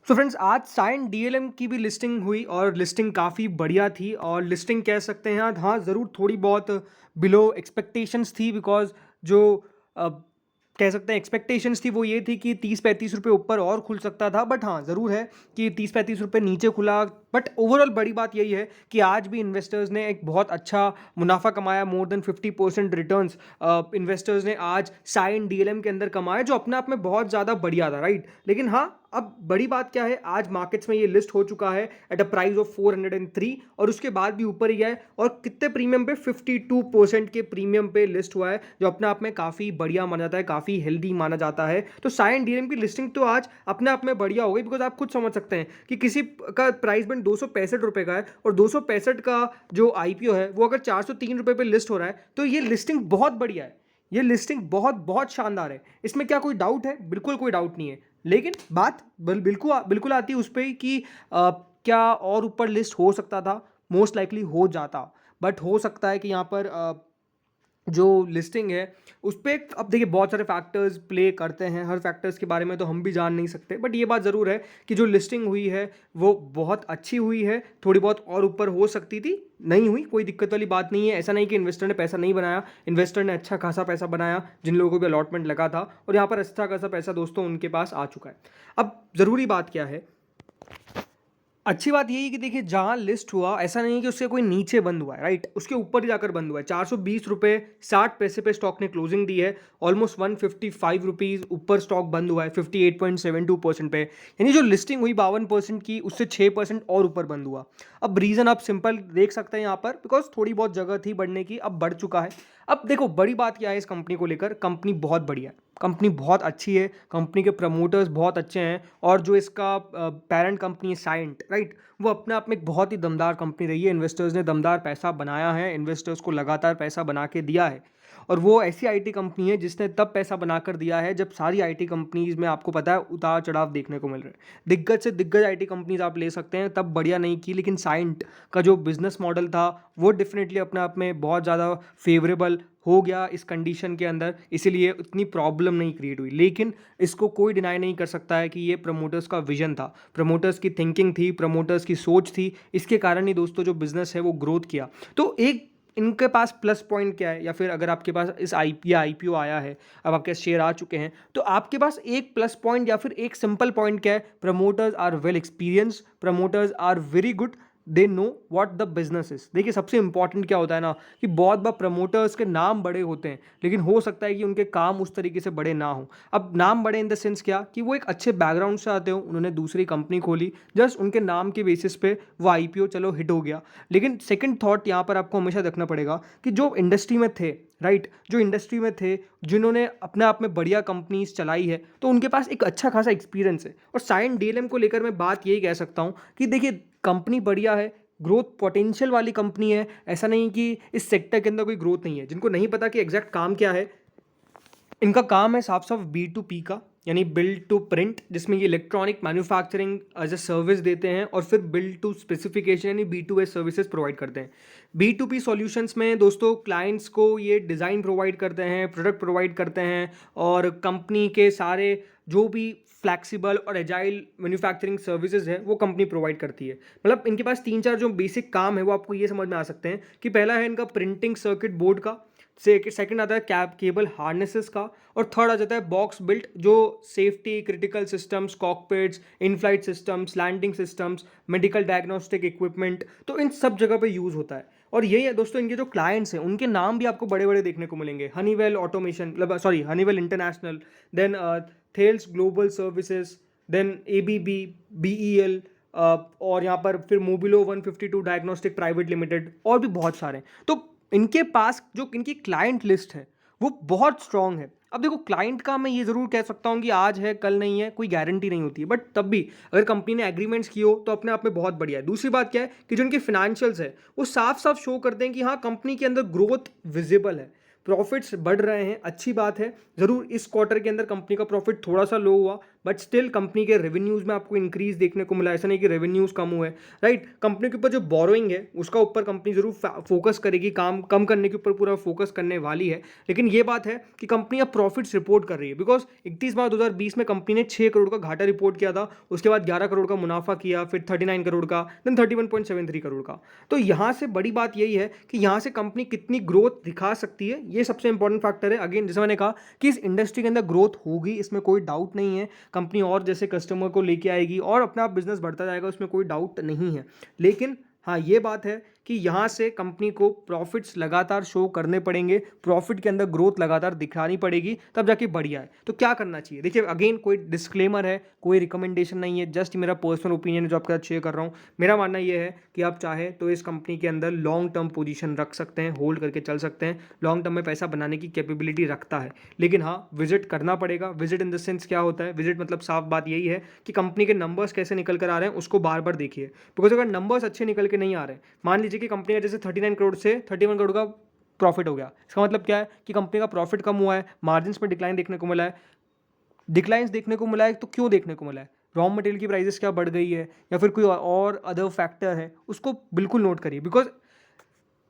So friends, आज sign DLM की भी लिस्टिंग हुई और लिस्टिंग काफ़ी बढ़िया थी और लिस्टिंग कह सकते हैं हाँ ज़रूर थोड़ी बहुत बिलो एक्सपेक्टेशंस थी बिकॉज जो अ, कह सकते हैं एक्सपेक्टेशंस थी वो ये थी कि 30-35 रुपये ऊपर और खुल सकता था, बट हाँ ज़रूर है कि 30-35 रुपये नीचे खुला। बट ओवरऑल बड़ी बात यही है कि आज भी इन्वेस्टर्स ने एक बहुत अच्छा मुनाफा कमाया, मोर देन 50% रिटर्न्स इन्वेस्टर्स ने आज साइन डीएलएम के अंदर कमाया, जो अपने आप में बहुत ज़्यादा बढ़िया था, राइट। लेकिन हाँ, अब बड़ी बात क्या है, आज मार्केट्स में ये लिस्ट हो चुका है एट अ प्राइस ऑफ 403 और उसके बाद भी ऊपर ही है और कितने प्रीमियम पे 52% के प्रीमियम पे लिस्ट हुआ है, जो अपने आप में काफ़ी बढ़िया माना जाता है, काफ़ी हेल्दी माना जाता है। तो साइन डीएम की लिस्टिंग तो आज अपने आप में बढ़िया हो गई बिकॉज आप खुद समझ सकते हैं कि किसी का प्राइस बैंड 265 रुपये का है और 265 का जो आईपीओ है वो अगर 403 रुपये पे लिस्ट हो रहा है तो ये लिस्टिंग बहुत बढ़िया है। ये लिस्टिंग बहुत बहुत शानदार है, इसमें क्या कोई डाउट है? बिल्कुल कोई डाउट नहीं है। लेकिन बात बिल्कुल बिल्कुल आती है उस पर कि क्या और ऊपर लिस्ट हो सकता था? मोस्ट लाइकली हो जाता, बट हो सकता है कि यहाँ पर जो लिस्टिंग है उस पर अब देखिए बहुत सारे फैक्टर्स प्ले करते हैं, हर फैक्टर्स के बारे में तो हम भी जान नहीं सकते, बट ये बात ज़रूर है कि जो लिस्टिंग हुई है वो बहुत अच्छी हुई है। थोड़ी बहुत और ऊपर हो सकती थी, नहीं हुई, कोई दिक्कत वाली बात नहीं है। ऐसा नहीं कि इन्वेस्टर ने पैसा नहीं बनाया, इन्वेस्टर ने अच्छा खासा पैसा बनाया, जिन लोगों को भी अलॉटमेंट लगा था, और यहाँ पर अच्छा खासा पैसा दोस्तों उनके पास आ चुका है। अब ज़रूरी बात क्या है, अच्छी बात यही है कि देखिए जहाँ लिस्ट हुआ ऐसा नहीं है कि उससे कोई नीचे बंद हुआ है, राइट, उसके ऊपर ही जाकर बंद हुआ है। 420 रुपये 60 पैसे पे स्टॉक ने क्लोजिंग दी है, ऑलमोस्ट 155 रुपीज़ ऊपर स्टॉक बंद हुआ है 58.72% पे। यानी जो लिस्टिंग हुई 52% की, उससे 6% और ऊपर बंद हुआ। अब रीज़न आप सिंपल देख सकते हैं यहाँ पर, बिकॉज थोड़ी बहुत जगह थी बढ़ने की, अब बढ़ चुका है। अब देखो बड़ी बात क्या है इस कंपनी को लेकर, कंपनी बहुत बढ़िया है, कंपनी बहुत अच्छी है, कंपनी के प्रमोटर्स बहुत अच्छे हैं, और जो इसका पेरेंट कंपनी है साइंट, राइट, वो अपने आप में एक बहुत ही दमदार कंपनी रही है। इन्वेस्टर्स ने दमदार पैसा बनाया है, इन्वेस्टर्स को लगातार पैसा बना के दिया है, और वो ऐसी आईटी कंपनी है जिसने तब पैसा बनाकर दिया है जब सारी आईटी कंपनीज में आपको पता है उतार चढ़ाव देखने को मिल रहे हैं। दिग्गज से दिग्गज आईटी कंपनीज आप ले सकते हैं, तब बढ़िया नहीं की, लेकिन साइंट का जो बिजनेस मॉडल था वो डेफिनेटली अपने आप में बहुत ज़्यादा फेवरेबल हो गया इस कंडीशन के अंदर, इसीलिए उतनी प्रॉब्लम नहीं क्रिएट हुई। लेकिन इसको कोई डिनाई नहीं कर सकता है कि ये प्रमोटर्स का विजन था, प्रमोटर्स की थिंकिंग थी, प्रमोटर्स की सोच थी, इसके कारण ही दोस्तों जो बिजनेस है वो ग्रोथ किया। तो एक इनके पास प्लस पॉइंट क्या है, या फिर अगर आपके पास इस आईपीओ आया है, अब आपके शेयर आ चुके हैं, तो आपके पास एक प्लस पॉइंट या फिर एक सिंपल पॉइंट क्या है, promoters are well experience, promoters are very good, they know what the business is. देखिए सबसे इंपॉर्टेंट क्या होता है ना, कि बहुत बार प्रमोटर्स के नाम बड़े होते हैं लेकिन हो सकता है कि उनके काम उस तरीके से बड़े ना हो। अब नाम बड़े इन द सेंस क्या, कि वो एक अच्छे बैकग्राउंड से आते हो, उन्होंने दूसरी कंपनी खोली, जस्ट उनके नाम के बेसिस पे वो आईपीओ चलो हिट हो गया। लेकिन सेकंड थॉट यहाँ पर आपको हमेशा रखना पड़ेगा कि जो इंडस्ट्री में थे, राइट, जो इंडस्ट्री में थे, जिन्होंने अपने आप में बढ़िया कंपनीज चलाई है, तो उनके पास एक अच्छा खासा एक्सपीरियंस है। और साइन डीएलएम को लेकर मैं बात यही कह सकता हूँ कि देखिए कंपनी बढ़िया है, ग्रोथ पोटेंशियल वाली कंपनी है, ऐसा नहीं कि इस सेक्टर के अंदर कोई ग्रोथ नहीं है। जिनको नहीं पता कि एग्जैक्ट काम क्या है, इनका काम है साफ साफ B2P का, यानी बिल्ड टू प्रिंट, जिसमें ये electronic manufacturing as a service देते हैं, और फिर बिल्ड टू स्पेसिफिकेशन यानी B2S सर्विसेज प्रोवाइड करते हैं। B2P सॉल्यूशंस में दोस्तों क्लाइंट्स को ये डिज़ाइन प्रोवाइड करते हैं, प्रोडक्ट प्रोवाइड करते हैं, और कंपनी के सारे जो भी फ्लैक्सिबल और एजाइल मैन्युफैक्चरिंग सर्विसेज है वो कंपनी प्रोवाइड करती है। मतलब इनके पास 3-4 जो बेसिक काम है वो आपको ये समझ में आ सकते हैं कि पहला है इनका प्रिंटिंग सर्किट बोर्ड का, सेकंड आता है केबल हार्नेसेस का, और थर्ड आ जाता है बॉक्स बिल्ट, जो safety critical systems, cockpits, in flight systems, landing systems, medical diagnostic equipment, तो इन सब जगह पे यूज़ होता है। और यही है दोस्तों, इनके जो क्लाइंट्स हैं उनके नाम भी आपको बड़े बड़े देखने को मिलेंगे, Honeywell automation, sorry Honeywell international, then Thales global services, then ABB, BEL, और यहाँ पर फिर मोबिलो 152 डायग्नोस्टिक प्राइवेट लिमिटेड, और भी बहुत सारे। तो इनके पास जो इनकी क्लाइंट लिस्ट है वो बहुत स्ट्रांग है। अब देखो क्लाइंट का मैं ये ज़रूर कह सकता हूँ कि आज है कल नहीं है, कोई गारंटी नहीं होती है, बट तब भी अगर कंपनी ने एग्रीमेंट्स किए हो तो अपने आप में बहुत बढ़िया है। दूसरी बात क्या है कि जो इनके फाइनेंशियल्स है वो साफ साफ शो करते हैं कि हाँ कंपनी के अंदर ग्रोथ विजिबल है, प्रॉफिट्स बढ़ रहे हैं, अच्छी बात है। ज़रूर इस क्वार्टर के अंदर कंपनी का प्रॉफिट थोड़ा सा लो हुआ, बट स्टिल कंपनी के रेवेन्यूज़ में आपको इंक्रीज देखने को मिला, ऐसा नहीं कि रेवेन्यूज़ कम हुए, राइट। कंपनी के ऊपर जो बोरोइंग है उसका ऊपर कंपनी जरूर फोकस करेगी, काम कम करने के ऊपर पूरा फोकस करने वाली है। लेकिन ये बात है कि कंपनी अब प्रॉफिट्स रिपोर्ट कर रही है, बिकॉज 31 मार्च 2020 में कंपनी ने 6 करोड़ का घाटा रिपोर्ट किया था, उसके बाद 11 करोड़ का मुनाफा किया, फिर 39 करोड़ का, देन 31.73 करोड़ का। तो यहाँ से बड़ी बात यही है कि यहाँ से कंपनी कितनी ग्रोथ दिखा सकती है, ये सबसे इंपॉर्टेंट फैक्टर है। अगेन जैसे मैंने कहा कि इस इंडस्ट्री के अंदर ग्रोथ होगी, इसमें कोई डाउट नहीं है। कंपनी और जैसे कस्टमर को लेके आएगी और अपना बिजनेस बढ़ता जाएगा, उसमें कोई डाउट नहीं है। लेकिन हाँ, ये बात है कि यहाँ से कंपनी को प्रॉफिट्स लगातार शो करने पड़ेंगे, प्रॉफिट के अंदर ग्रोथ लगातार दिखानी पड़ेगी, तब जाके बढ़िया है। तो क्या करना चाहिए, देखिए अगेन कोई डिस्क्लेमर है, कोई रिकमेंडेशन नहीं है, जस्ट मेरा पर्सनल ओपिनियन है जो आपके साथ शेयर कर रहा हूँ। मेरा मानना ये है कि आप चाहे तो इस कंपनी के अंदर लॉन्ग टर्म पोजीशन रख सकते हैं, होल्ड करके चल सकते हैं, लॉन्ग टर्म में पैसा बनाने की कैपेबिलिटी रखता है। लेकिन हाँ, विजिट करना पड़ेगा। विजिट इन द सेंस क्या होता है, विजिट मतलब साफ बात यही है कि कंपनी के नंबर्स कैसे निकल कर आ रहे हैं उसको बार बार देखिए। बिकॉज अगर नंबर्स अच्छे निकल के नहीं आ रहे, मान लीजिए कि कंपनी का जैसे 39 करोड़ से 31 करोड़ का प्रॉफिट हो गया, इसका मतलब क्या है कि कंपनी का प्रॉफिट कम हुआ है, मार्जिन्स में डिक्लाइन देखने को मिला है। डिक्लाइंस देखने को मिला है तो क्यों देखने को मिला है, रॉ मटेरियल की प्राइसेस क्या बढ़ गई है या फिर कोई और अदर फैक्टर है, उसको बिल्कुल नोट करिए। बिकॉज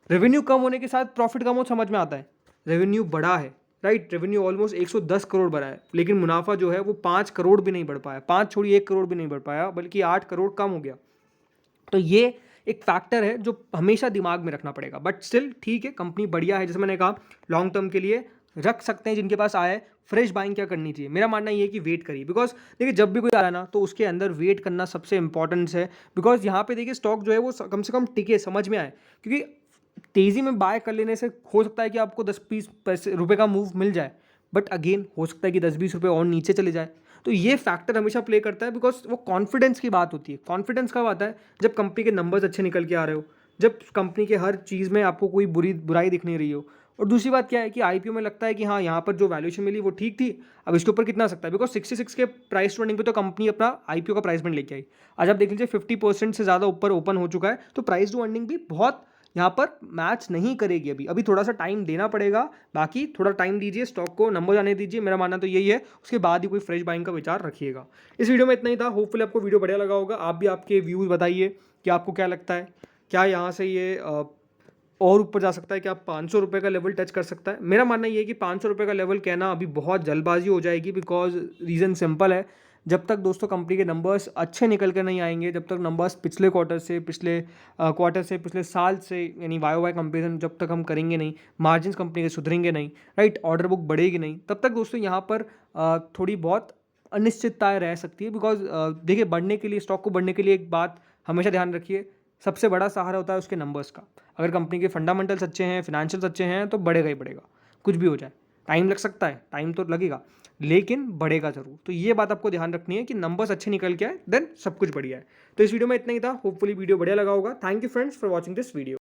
रेवेन्यू कम होने के साथ प्रॉफिट कम हो समझ में आता है, रेवेन्यू बढ़ा है, राइट। रेवेन्यू ऑलमोस्ट 110 करोड़ बढ़ा है, लेकिन मुनाफा जो है वो 5 करोड़ भी नहीं बढ़ पाया, 5 छोड़िए 1 करोड़ भी नहीं बढ़ पाया, बल्कि 8 करोड़ कम हो गया। तो ये एक फैक्टर है जो हमेशा दिमाग में रखना पड़ेगा। बट स्टिल ठीक है, कंपनी बढ़िया है, जैसे मैंने कहा लॉन्ग टर्म के लिए रख सकते हैं। जिनके पास आए फ्रेश बाइंग क्या करनी चाहिए, मेरा मानना ये है कि वेट करिए। बिकॉज देखिए जब भी कोई आ रहा है ना तो उसके अंदर वेट करना सबसे इंपॉर्टेंट है। बिकॉज यहाँ पे देखिए स्टॉक जो है वो कम से कम टिके, समझ में आए। क्योंकि तेज़ी में बाय कर लेने से हो सकता है कि आपको 10-20 पैसे रुपये का मूव मिल जाए, बट अगेन हो सकता है कि 10-20 रुपये और नीचे चले जाए। तो ये फैक्टर हमेशा प्ले करता है, बिकॉज वो कॉन्फिडेंस की बात होती है। कॉन्फिडेंस कब आता है, जब कंपनी के नंबर्स अच्छे निकल के आ रहे हो, जब कंपनी के हर चीज़ में आपको कोई बुराई दिख नहीं रही हो। और दूसरी बात क्या है कि आईपीओ में लगता है कि हाँ, यहाँ पर जो वैल्यूएशन मिली वो ठीक थी, अब इसके ऊपर कितना आ सकता है। बिकॉज 66 के प्राइस टू अर्निंग पे तो कंपनी अपना आईपीओ का प्राइस बैंड लेके आई। आज आप देख लीजिए 50% से ज़्यादा ऊपर ओपन हो चुका है, तो प्राइस टू अर्निंग भी बहुत यहाँ पर मैच नहीं करेगी। अभी थोड़ा सा टाइम देना पड़ेगा। बाकी थोड़ा टाइम दीजिए, स्टॉक को नंबर आने दीजिए, मेरा मानना तो यही है। उसके बाद ही कोई फ्रेश बाइंग का विचार रखिएगा। इस वीडियो में इतना ही था। होपफुली आपको वीडियो बढ़िया लगा होगा। आप भी आपके व्यूज़ बताइए कि आपको क्या लगता है, क्या यहाँ से ये और ऊपर जा सकता है, कि आप 500 रुपये का लेवल टच कर सकता है। मेरा मानना ये है कि 500 रुपये का लेवल कहना अभी बहुत जल्दबाजी हो जाएगी। बिकॉज रीज़न सिंपल है, जब तक दोस्तों कंपनी के नंबर्स अच्छे निकल कर नहीं आएंगे, जब तक नंबर्स पिछले क्वार्टर से पिछले साल से यानी वाई कंपेरिजन जब तक हम करेंगे नहीं, मार्जिन कंपनी के सुधरेंगे नहीं, राइट, ऑर्डर बुक बढ़ेगी नहीं, तब तक दोस्तों यहाँ पर थोड़ी बहुत अनिश्चितताएं रह सकती है। बिकॉज देखिए बढ़ने के लिए, स्टॉक को बढ़ने के लिए एक बात हमेशा ध्यान रखिए, सबसे बड़ा सहारा होता है उसके नंबर्स का। अगर कंपनी के फंडामेंटल्स अच्छे हैं, फिनेंशियल्स अच्छे हैं, तो बढ़ेगा ही बढ़ेगा, कुछ भी हो जाए। टाइम लग सकता है, टाइम तो लगेगा, लेकिन बढ़ेगा जरूर। तो ये बात आपको ध्यान रखनी है कि नंबर्स अच्छे निकल के आए, देन सब कुछ बढ़िया है। तो इस वीडियो में इतना ही था। होपफुली वीडियो बढ़िया लगा होगा। Thank you friends for watching this video.